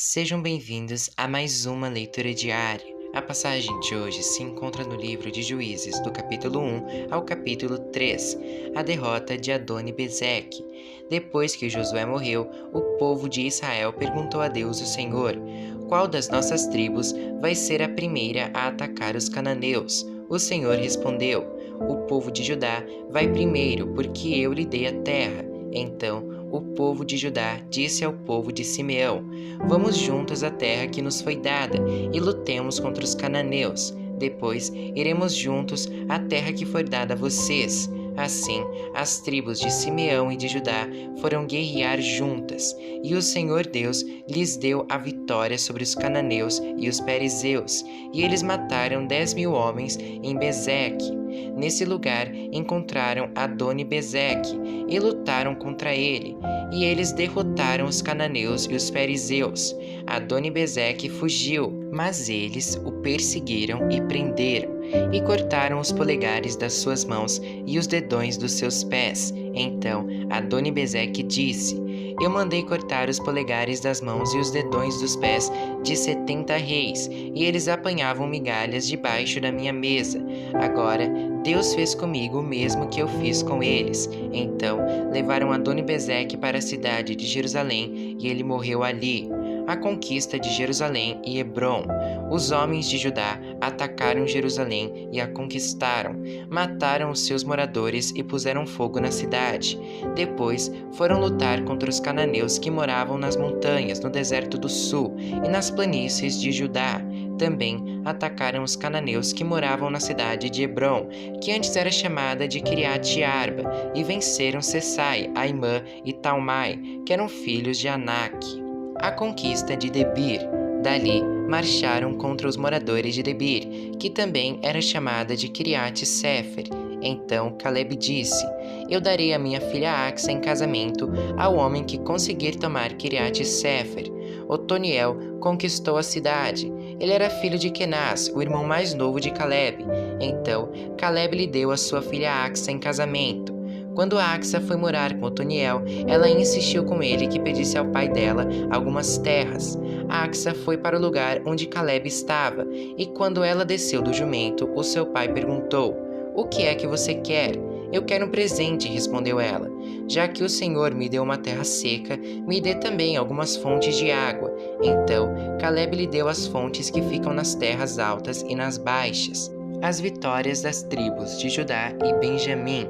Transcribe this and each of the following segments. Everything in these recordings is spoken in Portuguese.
Sejam bem-vindos a mais uma leitura diária. A passagem de hoje se encontra no livro de Juízes, do capítulo 1 ao capítulo 3, a derrota de Adoni-Bezeque. Depois que Josué morreu, o povo de Israel perguntou a Deus, o Senhor: qual das nossas tribos vai ser a primeira a atacar os cananeus? O Senhor respondeu: o povo de Judá vai primeiro, porque eu lhe dei a terra. Então o povo de Judá disse ao povo de Simeão: vamos juntos à terra que nos foi dada e lutemos contra os cananeus. Depois iremos juntos à terra que foi dada a vocês. Assim, as tribos de Simeão e de Judá foram guerrear juntas, e o Senhor Deus lhes deu a vitória sobre os cananeus e os perizeus, e eles mataram 10.000 homens em Bezeque. Nesse lugar encontraram Adoni-Bezeque e lutaram contra ele, e eles derrotaram os cananeus e os perizeus. Adoni-Bezeque fugiu, mas eles o perseguiram e prenderam, e cortaram os polegares das suas mãos e os dedões dos seus pés. Então Adoni-Bezeque disse: eu mandei cortar os polegares das mãos e os dedões dos pés de 70 reis, e eles apanhavam migalhas debaixo da minha mesa. Agora Deus fez comigo o mesmo que eu fiz com eles. Então levaram Adoni-Bezeque para a cidade de Jerusalém, e ele morreu ali. A conquista de Jerusalém e Hebrom. Os homens de Judá atacaram Jerusalém e a conquistaram, mataram os seus moradores e puseram fogo na cidade. Depois foram lutar contra os cananeus que moravam nas montanhas, no deserto do sul e nas planícies de Judá. Também atacaram os cananeus que moravam na cidade de Hebrom, que antes era chamada de Quiriate-Arba, e venceram Sesai, Aimã e Talmai, que eram filhos de Anak. A conquista de Debir. Dali marcharam contra os moradores de Debir, que também era chamada de Quiriate-Sefer. Então Caleb disse: eu darei a minha filha Axa em casamento ao homem que conseguir tomar Quiriate-Sefer. Otoniel conquistou a cidade. Ele era filho de Kenaz, o irmão mais novo de Caleb. Então Caleb lhe deu a sua filha Axa em casamento. Quando Axa foi morar com Otoniel, ela insistiu com ele que pedisse ao pai dela algumas terras. Axa foi para o lugar onde Caleb estava, e quando ela desceu do jumento, o seu pai perguntou: o que é que você quer? Eu quero um presente, respondeu ela. Já que o Senhor me deu uma terra seca, me dê também algumas fontes de água. Então Caleb lhe deu as fontes que ficam nas terras altas e nas baixas. As vitórias das tribos de Judá e Benjamim.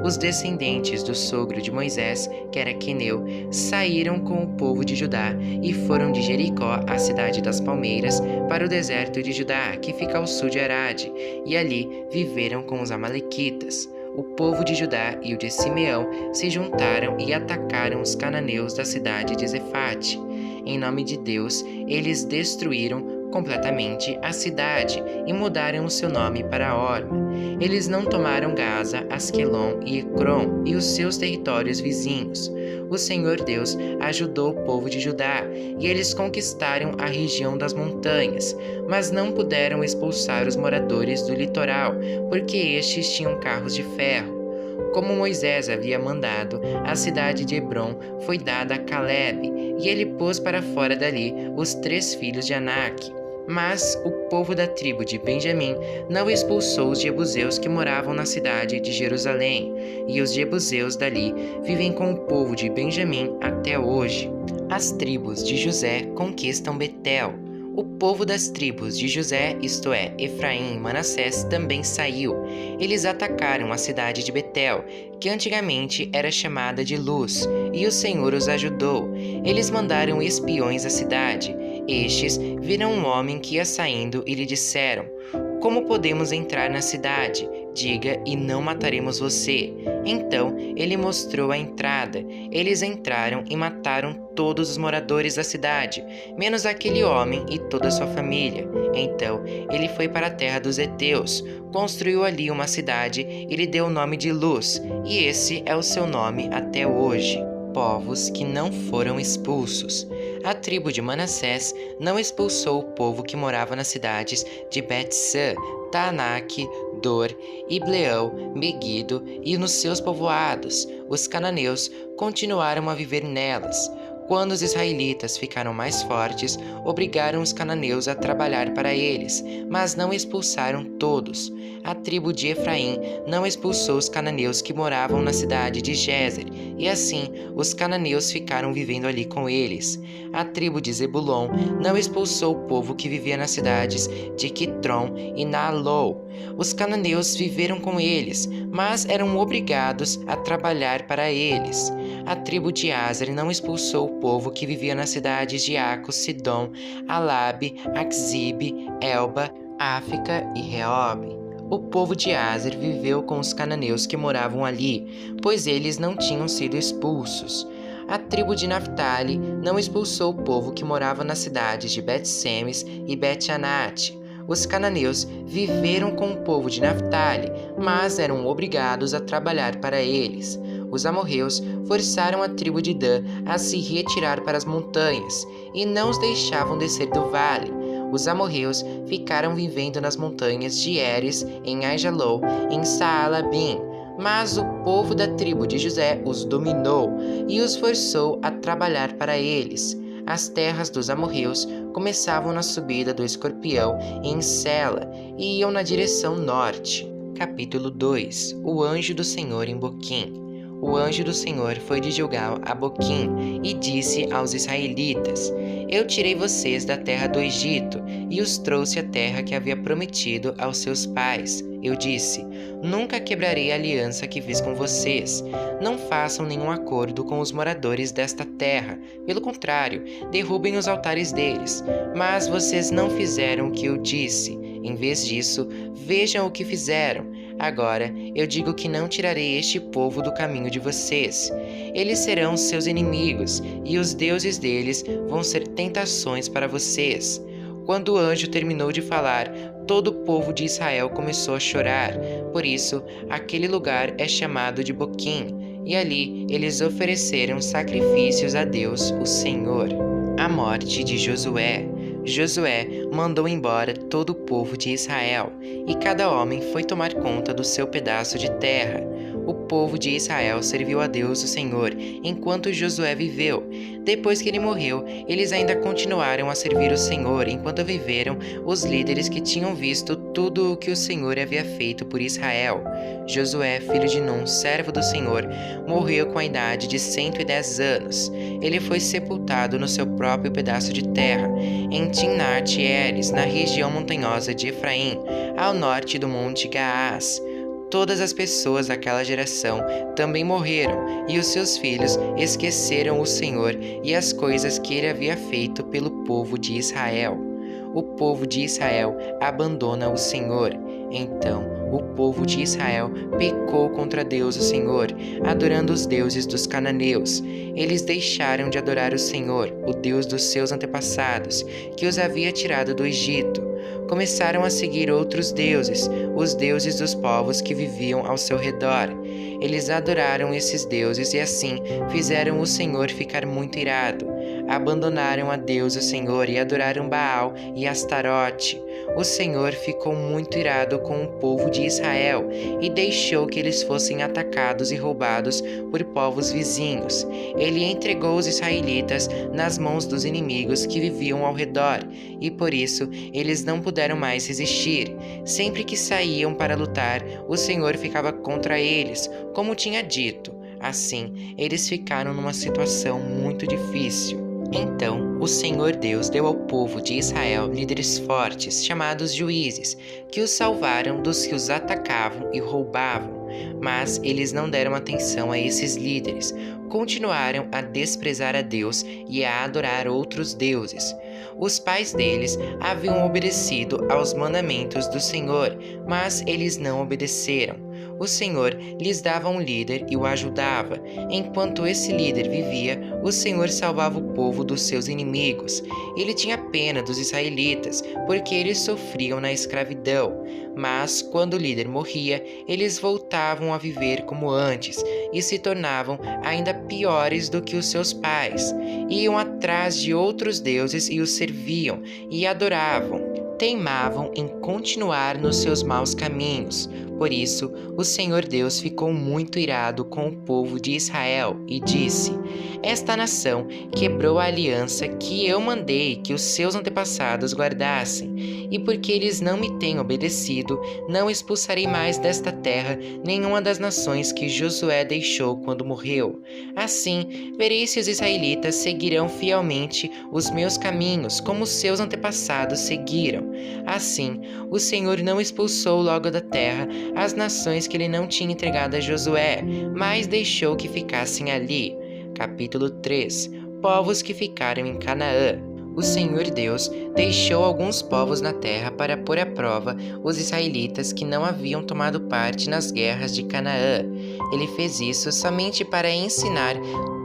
Os descendentes do sogro de Moisés, que era Queneu, saíram com o povo de Judá e foram de Jericó, a cidade das palmeiras, para o deserto de Judá, que fica ao sul de Arade, e ali viveram com os amalequitas. O povo de Judá e o de Simeão se juntaram e atacaram os cananeus da cidade de Zefate. Em nome de Deus, eles destruíram completamente a cidade e mudaram o seu nome para Orma. Eles não tomaram Gaza, Asquelon e Ecrom e os seus territórios vizinhos. O Senhor Deus ajudou o povo de Judá e eles conquistaram a região das montanhas, mas não puderam expulsar os moradores do litoral, porque estes tinham carros de ferro. Como Moisés havia mandado, a cidade de Hebrom foi dada a Caleb, e ele pôs para fora dali os 3 filhos de Anak. Mas o povo da tribo de Benjamim não expulsou os jebuseus que moravam na cidade de Jerusalém, e os jebuseus dali vivem com o povo de Benjamim até hoje. As tribos de José conquistam Betel. O povo das tribos de José, isto é, Efraim e Manassés, também saiu. Eles atacaram a cidade de Betel, que antigamente era chamada de Luz, e o Senhor os ajudou. Eles mandaram espiões à cidade. Estes viram um homem que ia saindo e lhe disseram: como podemos entrar na cidade? Diga, e não mataremos você. Então ele mostrou a entrada. Eles entraram e mataram todos os moradores da cidade, menos aquele homem e toda a sua família. Então ele foi para a terra dos heteus, construiu ali uma cidade e lhe deu o nome de Luz, e esse é o seu nome até hoje. Povos que não foram expulsos. A tribo de Manassés não expulsou o povo que morava nas cidades de Bet-Sã, Taanak, Dor, Ibleão, Meguido e nos seus povoados. Os cananeus continuaram a viver nelas. Quando os israelitas ficaram mais fortes, obrigaram os cananeus a trabalhar para eles, mas não expulsaram todos. A tribo de Efraim não expulsou os cananeus que moravam na cidade de Gézer, e assim os cananeus ficaram vivendo ali com eles. A tribo de Zebulon não expulsou o povo que vivia nas cidades de Quitron e Naalol. Os cananeus viveram com eles, mas eram obrigados a trabalhar para eles. A tribo de Aser não expulsou o povo que vivia nas cidades de Aco, Sidom, Alabe, Axibe, Elba, Áfica e Reob. O povo de Aser viveu com os cananeus que moravam ali, pois eles não tinham sido expulsos. A tribo de Naphtali não expulsou o povo que morava nas cidades de Bet-Semes e Bet-Anate. Os cananeus viveram com o povo de Naphtali, mas eram obrigados a trabalhar para eles. Os amorreus forçaram a tribo de Dan a se retirar para as montanhas e não os deixavam descer do vale. Os amorreus ficaram vivendo nas montanhas de Eres, em Aijalon, em Saalabim, mas o povo da tribo de José os dominou e os forçou a trabalhar para eles. As terras dos amorreus começavam na subida do Escorpião em Sela e iam na direção norte. Capítulo 2. O anjo do Senhor em Boquim. O anjo do Senhor foi de Gilgal a Boquim e disse aos israelitas: Eu tirei vocês da terra do Egito e os trouxe à terra que havia prometido aos seus pais. Eu disse: Nunca quebrarei a aliança que fiz com vocês. Não façam nenhum acordo com os moradores desta terra. Pelo contrário, derrubem os altares deles. Mas vocês não fizeram o que eu disse. Em vez disso, vejam o que fizeram. Agora, eu digo que não tirarei este povo do caminho de vocês. Eles serão seus inimigos, e os deuses deles vão ser tentações para vocês. Quando o anjo terminou de falar, todo o povo de Israel começou a chorar. Por isso, aquele lugar é chamado de Boquim, e ali eles ofereceram sacrifícios a Deus, o Senhor. A morte de Josué. Josué mandou embora todo o povo de Israel, e cada homem foi tomar conta do seu pedaço de terra. O povo de Israel serviu a Deus, o Senhor, enquanto Josué viveu. Depois que ele morreu, eles ainda continuaram a servir o Senhor enquanto viveram os líderes que tinham visto tudo o que o Senhor havia feito por Israel. Josué, filho de Nun, servo do Senhor, morreu com a idade de 110 anos. Ele foi sepultado no seu próprio pedaço de terra, em Timnat-Heres, na região montanhosa de Efraim, ao norte do monte Gaás. Todas as pessoas daquela geração também morreram, e os seus filhos esqueceram o Senhor e as coisas que ele havia feito pelo povo de Israel. O povo de Israel abandona o Senhor. Então, o povo de Israel pecou contra Deus, o Senhor, adorando os deuses dos cananeus. Eles deixaram de adorar o Senhor, o Deus dos seus antepassados, que os havia tirado do Egito. Começaram a seguir outros deuses, os deuses dos povos que viviam ao seu redor. Eles adoraram esses deuses e assim fizeram o Senhor ficar muito irado. Abandonaram a Deus, o Senhor, e adoraram Baal e Astarote. O Senhor ficou muito irado com o povo de Israel e deixou que eles fossem atacados e roubados por povos vizinhos. Ele entregou os israelitas nas mãos dos inimigos que viviam ao redor, e por isso eles não puderam mais resistir. Sempre que saíam para lutar, o Senhor ficava contra eles, como tinha dito. Assim, eles ficaram numa situação muito difícil. Então, o Senhor Deus deu ao povo de Israel líderes fortes, chamados juízes, que os salvaram dos que os atacavam e roubavam. Mas eles não deram atenção a esses líderes, continuaram a desprezar a Deus e a adorar outros deuses. Os pais deles haviam obedecido aos mandamentos do Senhor, mas eles não obedeceram. O Senhor lhes dava um líder e o ajudava. Enquanto esse líder vivia, o Senhor salvava o povo dos seus inimigos. Ele tinha pena dos israelitas, porque eles sofriam na escravidão. Mas, quando o líder morria, eles voltavam a viver como antes e se tornavam ainda piores do que os seus pais. Iam atrás de outros deuses e os serviam e adoravam. Teimavam em continuar nos seus maus caminhos. Por isso, o Senhor Deus ficou muito irado com o povo de Israel e disse: Esta nação quebrou a aliança que eu mandei que os seus antepassados guardassem, e porque eles não me têm obedecido, não expulsarei mais desta terra nenhuma das nações que Josué deixou quando morreu. Assim, verei se os israelitas seguirão fielmente os meus caminhos, como seus antepassados seguiram. Assim, o Senhor não expulsou logo da terra as nações que ele não tinha entregado a Josué, mas deixou que ficassem ali. Capítulo 3. Povos que ficaram em Canaã. O Senhor Deus deixou alguns povos na terra para pôr à prova os israelitas que não haviam tomado parte nas guerras de Canaã. Ele fez isso somente para ensinar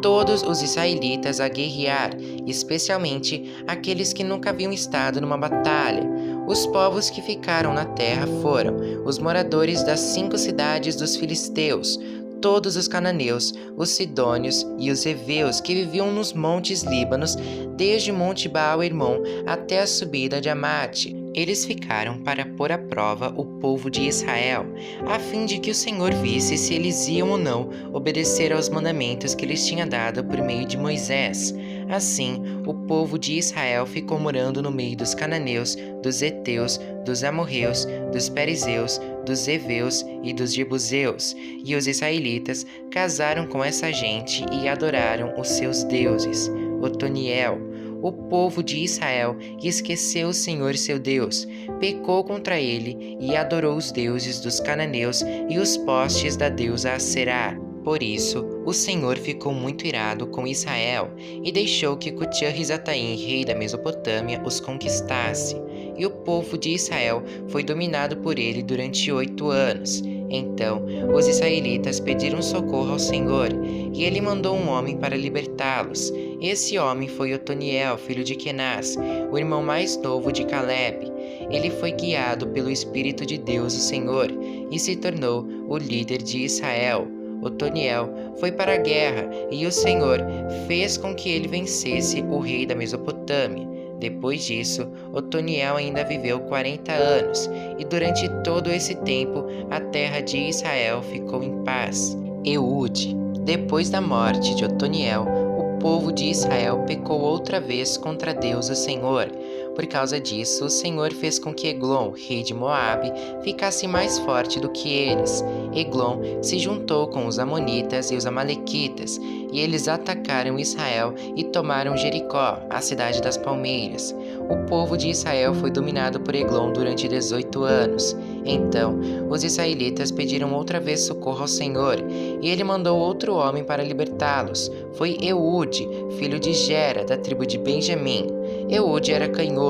todos os israelitas a guerrear, especialmente aqueles que nunca haviam estado numa batalha. Os povos que ficaram na terra foram os moradores das 5 cidades dos filisteus, todos os cananeus, os sidônios e os heveus que viviam nos montes Líbanos, desde o monte Baal-Hermon até a subida de Amate. Eles ficaram para pôr à prova o povo de Israel, a fim de que o Senhor visse se eles iam ou não obedecer aos mandamentos que lhes tinha dado por meio de Moisés. Assim, o povo de Israel ficou morando no meio dos cananeus, dos heteus, dos amorreus, dos perizeus, dos heveus e dos jebuseus. E os israelitas casaram com essa gente e adoraram os seus deuses. Otoniel. O povo de Israel esqueceu o Senhor seu Deus, pecou contra ele e adorou os deuses dos cananeus e os postes da deusa Aserá. Por isso, o Senhor ficou muito irado com Israel e deixou que Cutiã-Risataim, rei da Mesopotâmia, os conquistasse. E o povo de Israel foi dominado por ele durante 8 anos. Então, os israelitas pediram socorro ao Senhor, e ele mandou um homem para libertá-los. Esse homem foi Otoniel, filho de Kenaz, o irmão mais novo de Caleb. Ele foi guiado pelo Espírito de Deus, o Senhor, e se tornou o líder de Israel. Otoniel foi para a guerra, e o Senhor fez com que ele vencesse o rei da Mesopotâmia. Depois disso, Otoniel ainda viveu 40 anos, e durante todo esse tempo a terra de Israel ficou em paz. Eude. Depois da morte de Otoniel, o povo de Israel pecou outra vez contra Deus, o Senhor. Por causa disso, o Senhor fez com que Eglon, rei de Moabe, ficasse mais forte do que eles. Eglon se juntou com os amonitas e os amalequitas, e eles atacaram Israel e tomaram Jericó, a cidade das palmeiras. O povo de Israel foi dominado por Eglon durante 18 anos. Então, os israelitas pediram outra vez socorro ao Senhor, e ele mandou outro homem para libertá-los. Foi Eude, filho de Gera, da tribo de Benjamim. Eude era canhoto.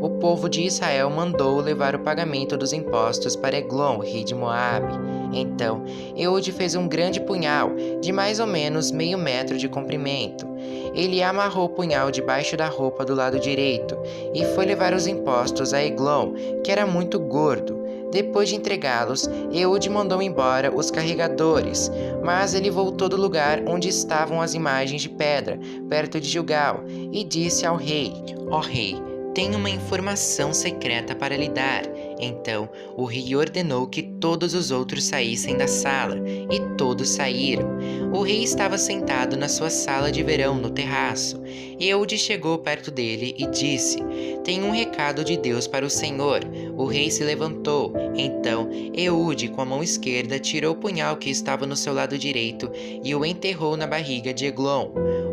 O povo de Israel mandou levar o pagamento dos impostos para Eglon, rei de Moabe. Então, Eude fez um grande punhal, de mais ou menos meio metro de comprimento. Ele amarrou o punhal debaixo da roupa do lado direito e foi levar os impostos a Eglon, que era muito gordo. Depois de entregá-los, Eude mandou embora os carregadores, mas ele voltou do lugar onde estavam as imagens de pedra, perto de Gilgal, e disse ao rei: Ó rei, tenho uma informação secreta para lhe dar. Então o rei ordenou que todos os outros saíssem da sala, e todos saíram. O rei estava sentado na sua sala de verão no terraço. Eude chegou perto dele e disse: Tenho um recado de Deus para o Senhor. O rei se levantou. Então Eude, com a mão esquerda, tirou o punhal que estava no seu lado direito e o enterrou na barriga de Eglon.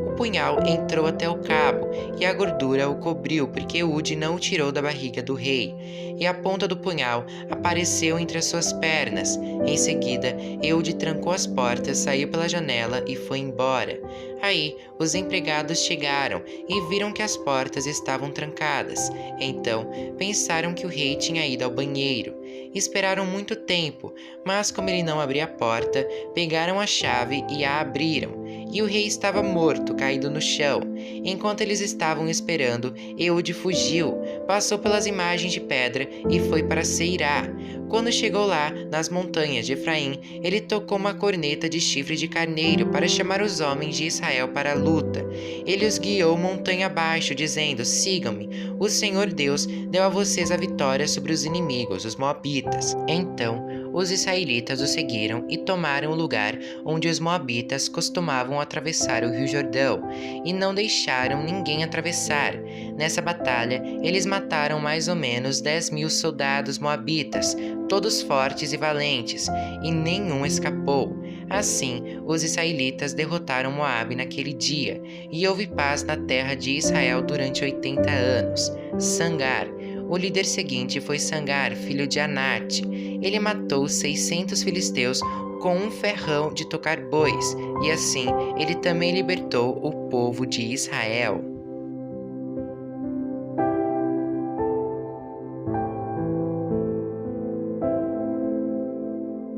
O punhal entrou até o cabo, e a gordura o cobriu, porque Eude não o tirou da barriga do rei. E a ponta do punhal apareceu entre as suas pernas. Em seguida, Eude trancou as portas, saiu pela janela e foi embora. Aí, os empregados chegaram e viram que as portas estavam trancadas. Então, pensaram que o rei tinha ido ao banheiro. Esperaram muito tempo, mas como ele não abria a porta, pegaram a chave e a abriram. E o rei estava morto, caído no chão. Enquanto eles estavam esperando, Eude fugiu, passou pelas imagens de pedra e foi para Seirá. Quando chegou lá, nas montanhas de Efraim, ele tocou uma corneta de chifre de carneiro para chamar os homens de Israel para a luta. Ele os guiou montanha abaixo, dizendo: Sigam-me, o Senhor Deus deu a vocês a vitória sobre os inimigos, os moabitas. Então, os israelitas o seguiram e tomaram o lugar onde os moabitas costumavam atravessar o rio Jordão, e não deixaram ninguém atravessar. Nessa batalha, eles mataram mais ou menos 10.000 soldados moabitas, todos fortes e valentes, e nenhum escapou. Assim, os israelitas derrotaram Moabe naquele dia, e houve paz na terra de Israel durante 80 anos. Sangar. O líder seguinte foi Sangar, filho de Anate. Ele matou 600 filisteus com um ferrão de tocar bois, e assim ele também libertou o povo de Israel.